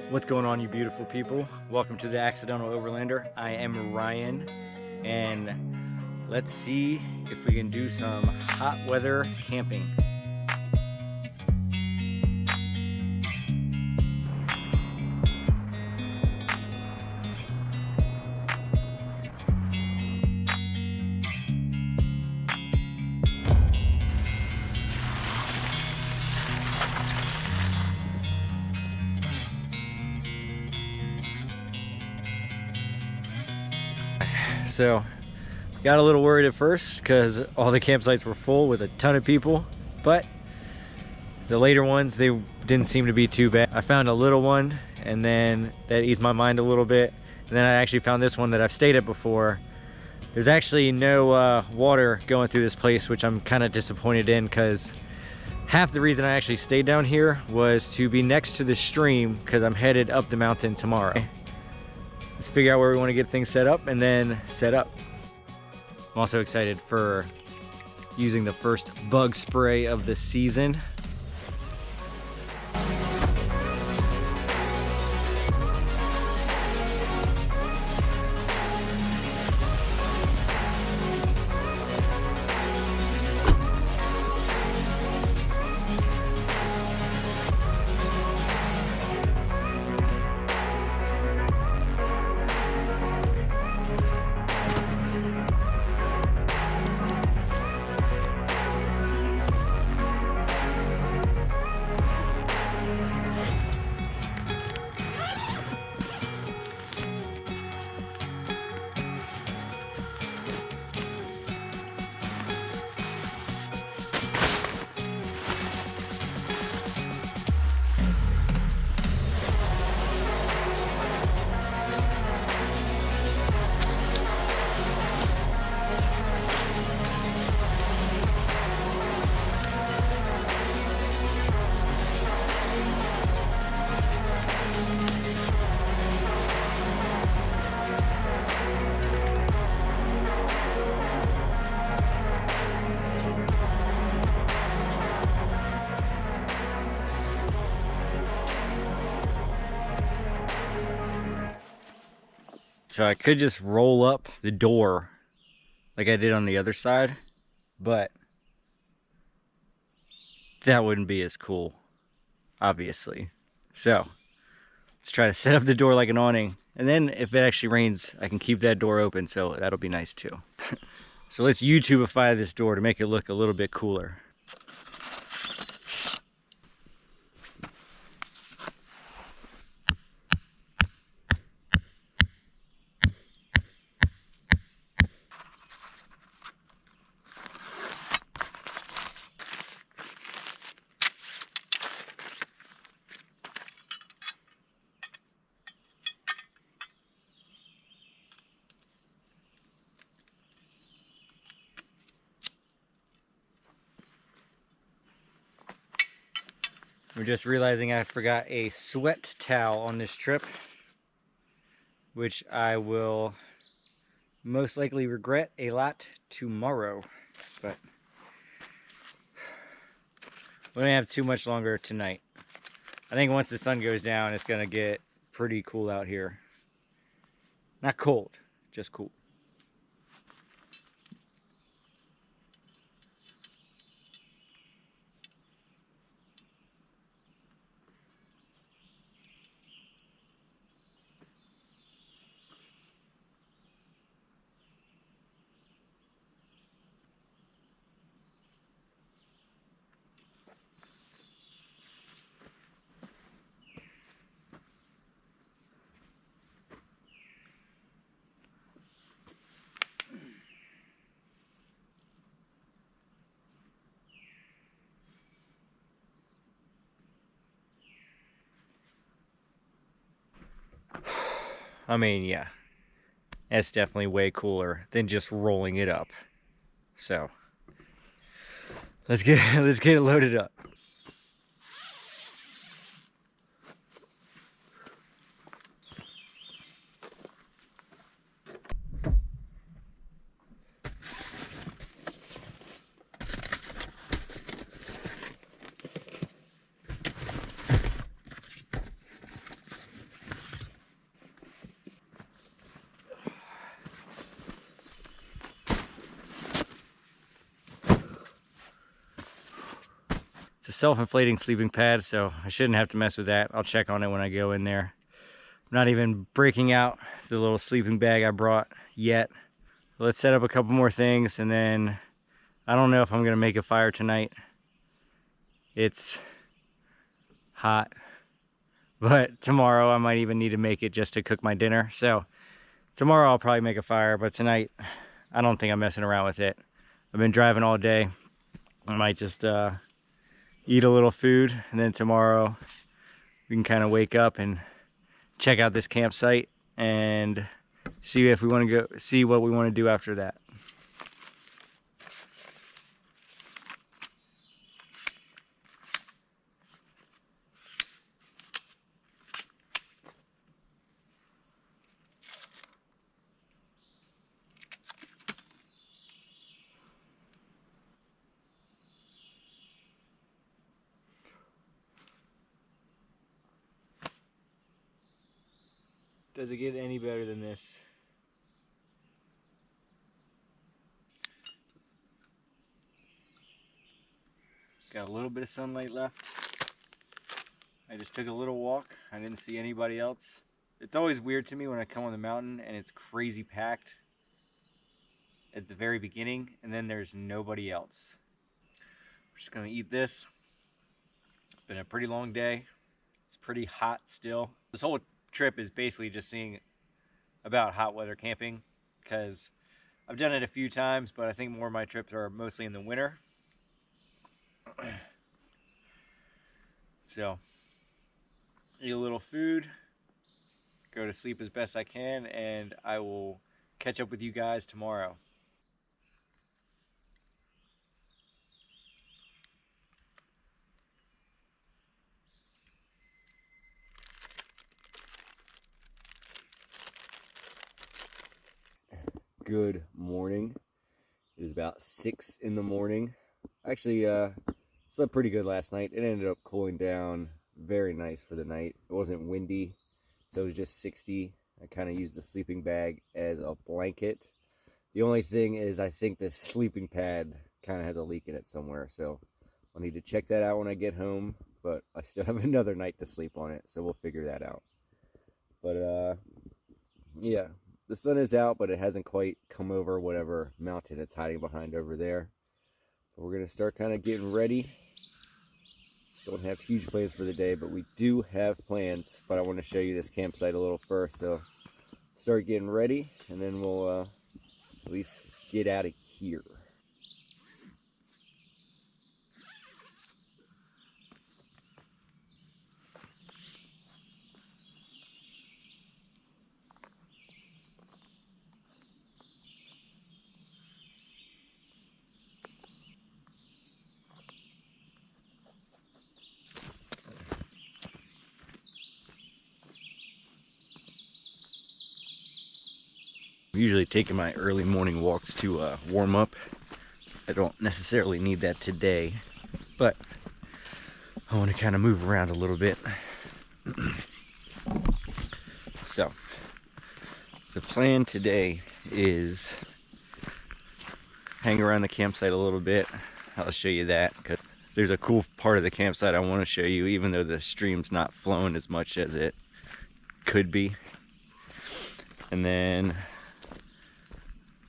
What's going on, you beautiful people? Welcome to the Accidental Overlander. I am Ryan, and let's see if we can do some hot weather camping. So, got a little worried at first because all the campsites were full with a ton of people, but the later ones, they didn't seem to be too bad. I found a little one, and then that eased my mind a little bit. And then I actually found this one that I've stayed at before. There's actually no water going through this place, which I'm kind of disappointed in, because half the reason I actually stayed down here was to be next to the stream, because I'm headed up the mountain tomorrow. Let's figure out where we want to get things set up and then set up. I'm also excited for using the first bug spray of the season. So I could just roll up the door like I did on the other side, but that wouldn't be as cool, obviously. So let's try to set up the door like an awning, and then if it actually rains, I can keep that door open, so that'll be nice too. So let's YouTubeify this door to make it look a little bit cooler. We're just realizing I forgot a sweat towel on this trip, which I will most likely regret a lot tomorrow, but we don't have too much longer tonight. I think once the sun goes down, it's gonna get pretty cool out here. Not cold, just cool. I mean, yeah, that's definitely way cooler than just rolling it up. So let's get it loaded up. a self-inflating sleeping pad, so I shouldn't have to mess with that. I'll check on it when I go in there. I'm not even breaking out the little sleeping bag I brought yet. Let's set up a couple more things, and then I don't know if I'm gonna make a fire tonight. It's hot, but tomorrow I might even need to make it just to cook my dinner. So tomorrow I'll probably make a fire, but tonight I don't think I'm messing around with it. I've been driving all day. I might just eat a little food, and then tomorrow we can kind of wake up and check out this campsite and see if we want to go see what we want to do after that. Does it get any better than this? Got a little bit of sunlight left. I just took a little walk. I didn't see anybody else. It's always weird to me when I come on the mountain and it's crazy packed at the very beginning, and then there's nobody else. We're just gonna eat this. It's been a pretty long day. It's pretty hot still. This whole trip is basically just seeing about hot weather camping, because I've done it a few times, but I think more of my trips are mostly in the winter. So, eat a little food, go to sleep as best I can, and I will catch up with you guys tomorrow. Good morning. It is about 6 in the morning. Actually, slept pretty good last night. It ended up cooling down very nice for the night. It wasn't windy, so it was just 60. I kind of used the sleeping bag as a blanket. The only thing is I think this sleeping pad kind of has a leak in it somewhere, so I'll need to check that out when I get home, but I still have another night to sleep on it, so we'll figure that out. But yeah, the sun is out, but it hasn't quite come over whatever mountain it's hiding behind over there. But we're going to start kind of getting ready. Don't have huge plans for the day, but we do have plans. But I want to show you this campsite a little first. So start getting ready, and then we'll at least get out of here. I'm usually taking my early morning walks to warm up. I don't necessarily need that today, but I want to kind of move around a little bit. So, the plan today is hang around the campsite a little bit. I'll show you that, because there's a cool part of the campsite I want to show you, even though the stream's not flowing as much as it could be. And then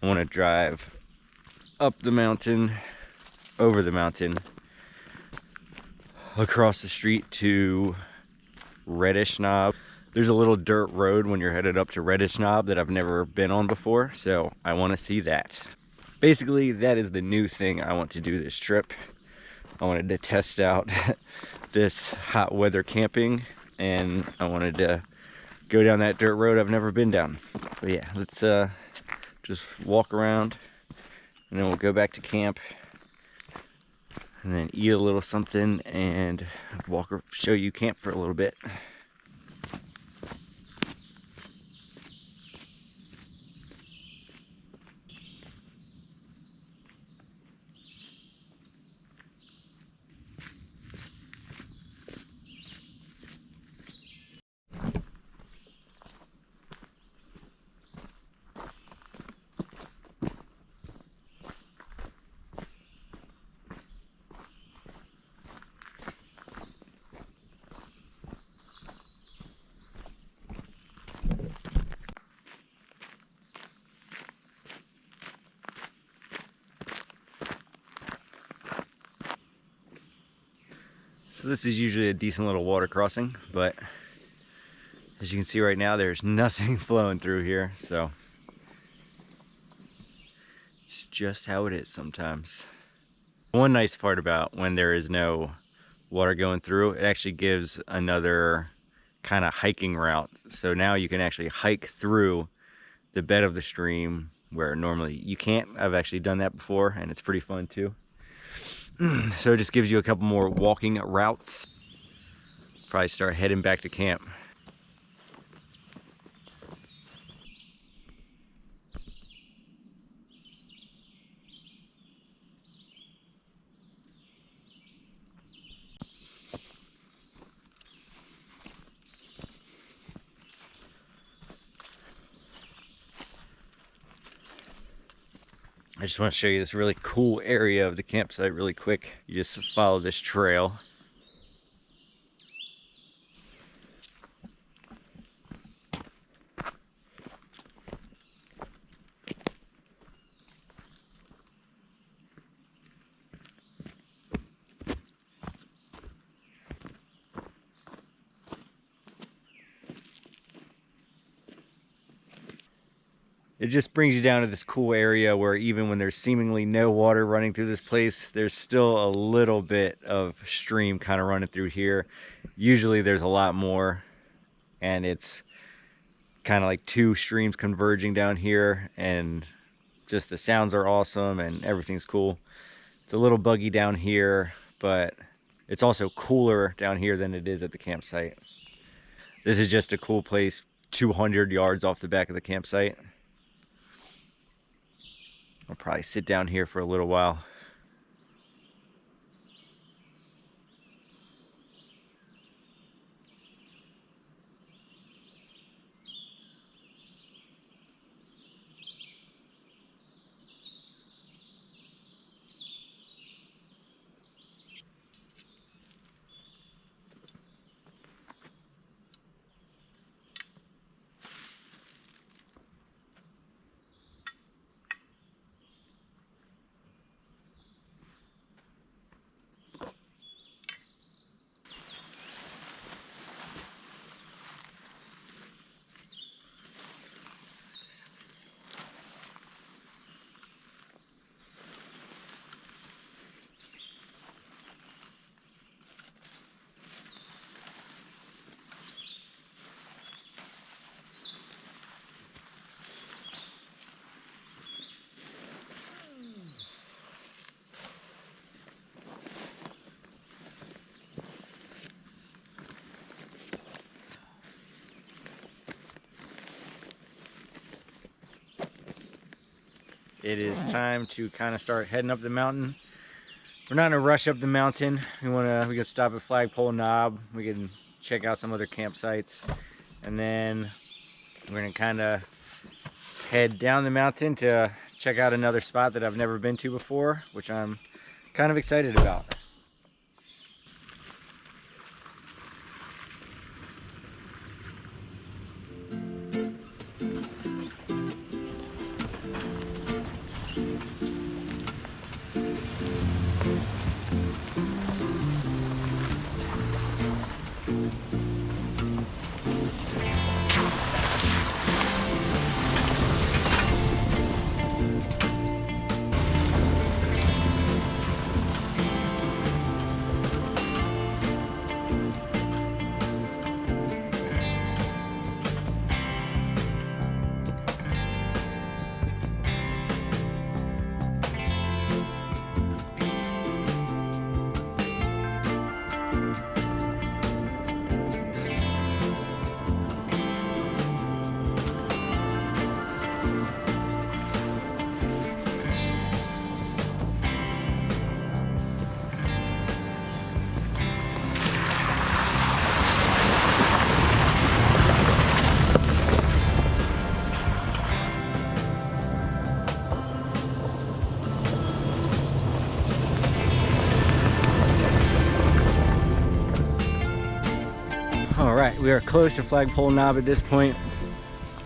I want to drive up the mountain, over the mountain, across the street to Reddish Knob. There's a little dirt road when you're headed up to Reddish Knob that I've never been on before, so I want to see that. Basically, that is the new thing I want to do this trip. I wanted to test out this hot weather camping, and I wanted to go down that dirt road I've never been down. But yeah, let's just walk around, and then we'll go back to camp, and then eat a little something, and show you camp for a little bit. So this is usually a decent little water crossing, but as you can see right now, there's nothing flowing through here, so it's just how it is sometimes. One nice part about when there is no water going through, it actually gives another kind of hiking route. So now you can actually hike through the bed of the stream where normally you can't. I've actually done that before, and it's pretty fun too. So it just gives you a couple more walking routes. Probably start heading back to camp. I just want to show you this really cool area of the campsite really quick. You just follow this trail. It just brings you down to this cool area where even when there's seemingly no water running through this place, there's still a little bit of stream kind of running through here. Usually there's a lot more, and it's kind of like two streams converging down here, and just the sounds are awesome and everything's cool. It's a little buggy down here, but it's also cooler down here than it is at the campsite. This is just a cool place 200 yards off the back of the campsite. I'll probably sit down here for a little while. It is time to kind of start heading up the mountain. We're not in a rush up the mountain. We can stop at Flagpole Knob. We can check out some other campsites, and then we're gonna kind of head down the mountain to check out another spot that I've never been to before, which I'm kind of excited about. Alright, we are close to Flagpole Knob at this point.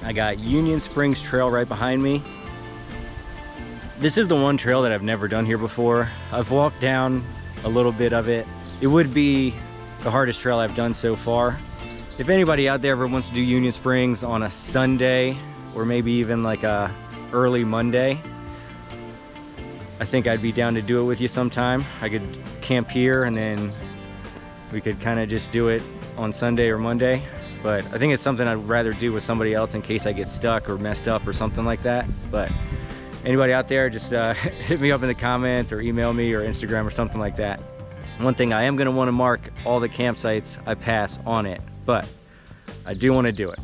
I got Union Springs Trail right behind me. This is the one trail that I've never done here before. I've walked down a little bit of it. It would be the hardest trail I've done so far. If anybody out there ever wants to do Union Springs on a Sunday, or maybe even like a early Monday, I think I'd be down to do it with you sometime. I could camp here and then we could kind of just do it on Sunday or Monday. But I think it's something I'd rather do with somebody else in case I get stuck or messed up or something like that. But anybody out there, just hit me up in the comments or email me or Instagram or something like that. One thing I am gonna wanna mark all the campsites I pass on it, but I do wanna do it.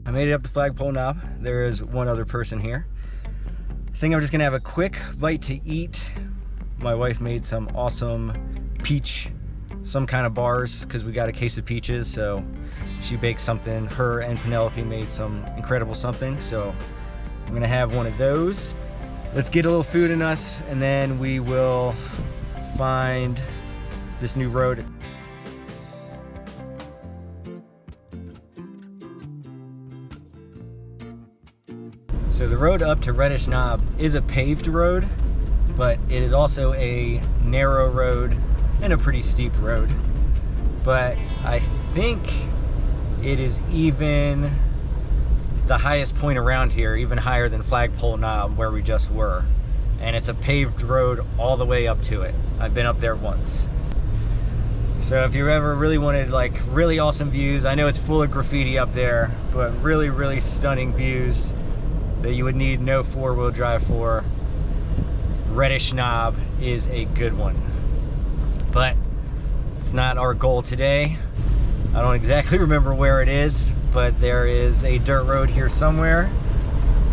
I made it up to Flagpole Knob. There is one other person here. I think I'm just gonna have a quick bite to eat. My wife made some awesome peach, some kind of bars, because we got a case of peaches, so she baked something. Her and Penelope made some incredible something, so I'm gonna have one of those. Let's get a little food in us, and then we will find this new road. So the road up to Reddish Knob is a paved road, but it is also a narrow road and a pretty steep road. But I think it is even the highest point around here, even higher than Flagpole Knob where we just were. And it's a paved road all the way up to it. I've been up there once. So if you ever really wanted like really awesome views, I know it's full of graffiti up there, but really, really stunning views that you would need no four-wheel drive for, Reddish Knob is a good one. But it's not our goal today. I don't exactly remember where it is, but there is a dirt road here somewhere,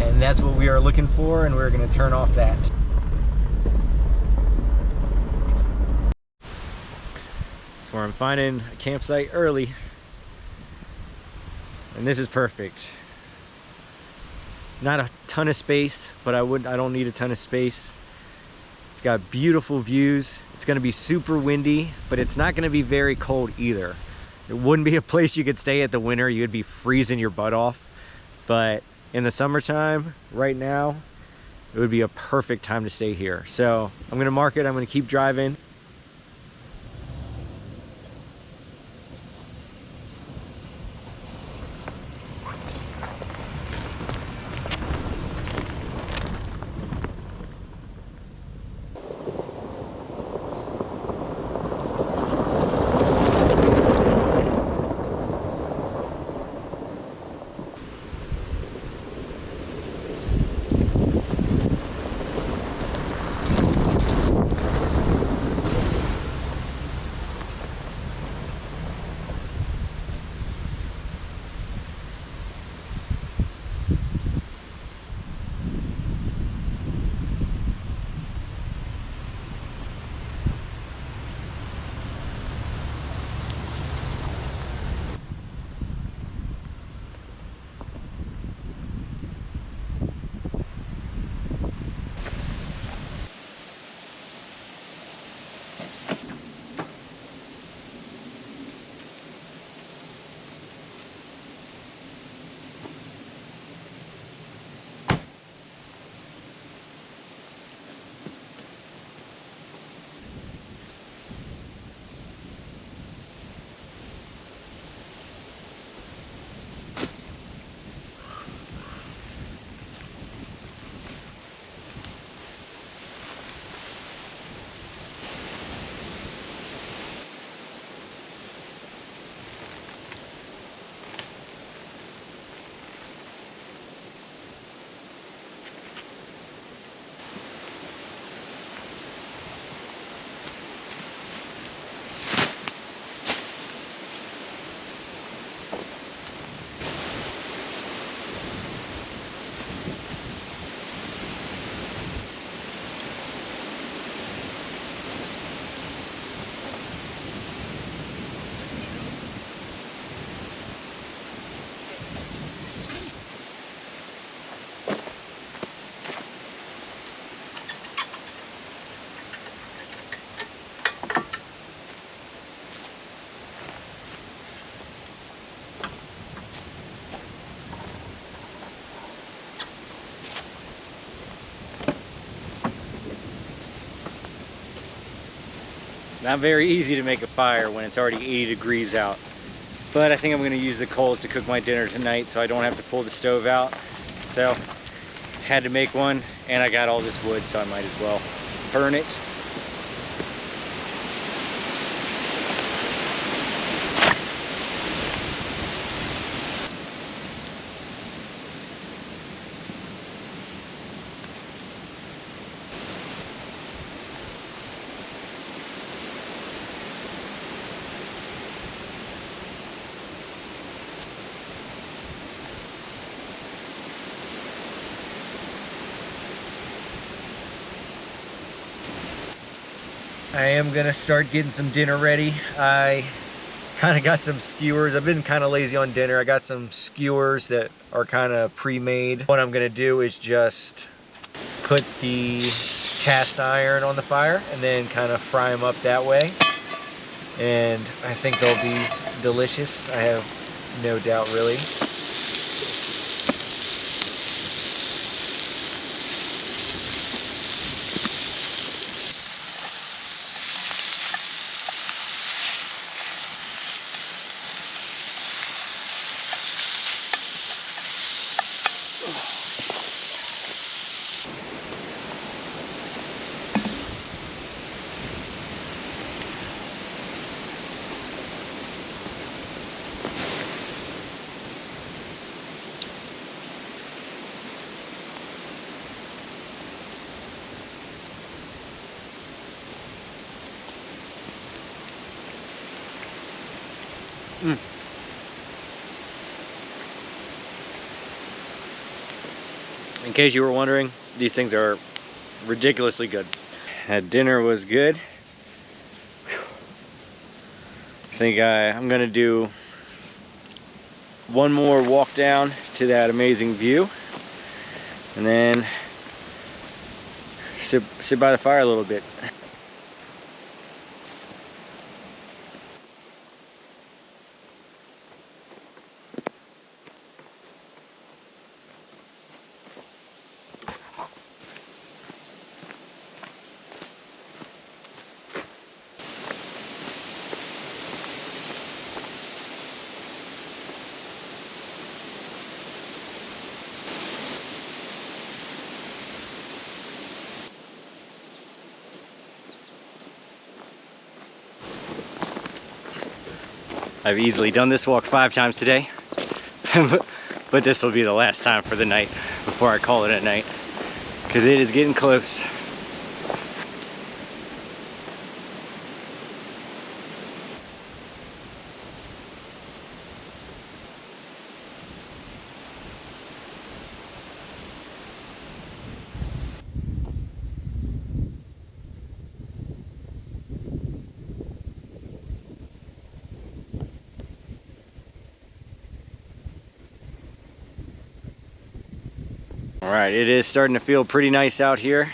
and that's what we are looking for, and we're gonna turn off that. So I'm finding a campsite early, and this is perfect. Not a ton of space, but I don't need a ton of space. It's got beautiful views. It's gonna be super windy, but it's not gonna be very cold either. It wouldn't be a place you could stay at the winter. You'd be freezing your butt off. But in the summertime, right now, it would be a perfect time to stay here. So I'm gonna mark it, I'm gonna keep driving. Not very easy to make a fire when it's already 80 degrees out. But I think I'm gonna use the coals to cook my dinner tonight so I don't have to pull the stove out. So, had to make one, and I got all this wood, so I might as well burn it. I am gonna start getting some dinner ready. I kind of got some skewers. I've been kind of lazy on dinner. I got some skewers that are kind of pre-made. What I'm gonna do is just put the cast iron on the fire and then kind of fry them up that way. And I think they'll be delicious. I have no doubt, really. In case you were wondering, these things are ridiculously good. That dinner was good. I think I'm gonna do one more walk down to that amazing view and then sit by the fire a little bit. I've easily done this walk 5 times today, but this will be the last time for the night before I call it a night, because it is getting close. Alright, it is starting to feel pretty nice out here,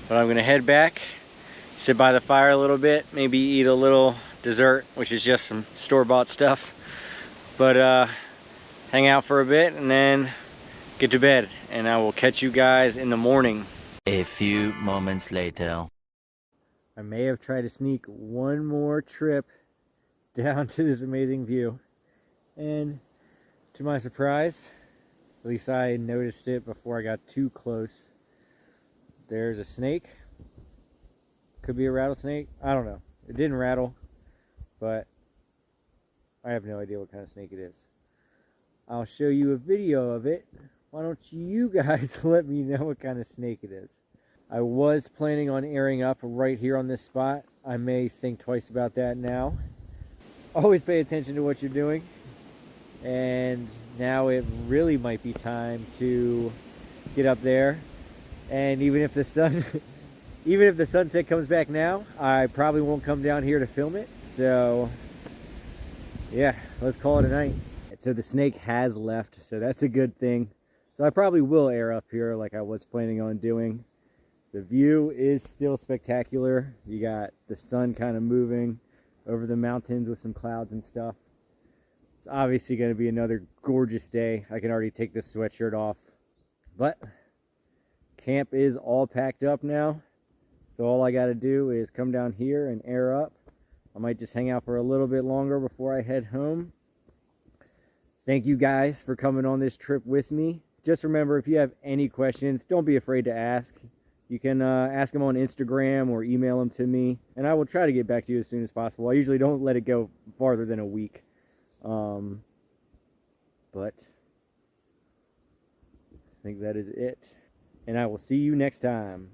but I'm gonna head back, sit by the fire a little bit, maybe eat a little dessert, which is just some store-bought stuff, but hang out for a bit and then get to bed, and I will catch you guys in the morning. A few moments later. I may have tried to sneak one more trip down to this amazing view, and to my surprise, at least I noticed it before I got too close, there's a snake. Could be a rattlesnake, I don't know. It didn't rattle, but I have no idea what kind of snake it is. I'll show you a video of it. Why don't you guys let me know what kind of snake it is? I was planning on airing up right here on this spot. I may think twice about that now. Always pay attention to what you're doing. And now it really might be time to get up there. And even if the sun even if the sunset comes back now, I probably won't come down here to film it. So yeah, let's call it a night. So the snake has left, so that's a good thing. So I probably will air up here like I was planning on doing. The view is still spectacular. You got the sun kind of moving over the mountains with some clouds and stuff. It's obviously going to be another gorgeous day. I can already take this sweatshirt off. But camp is all packed up now. So all I got to do is come down here and air up. I might just hang out for a little bit longer before I head home. Thank you guys for coming on this trip with me. Just remember, if you have any questions, don't be afraid to ask. You can ask them on Instagram or email them to me, and I will try to get back to you as soon as possible. I usually don't let it go farther than a week. But I think that is it. And I will see you next time.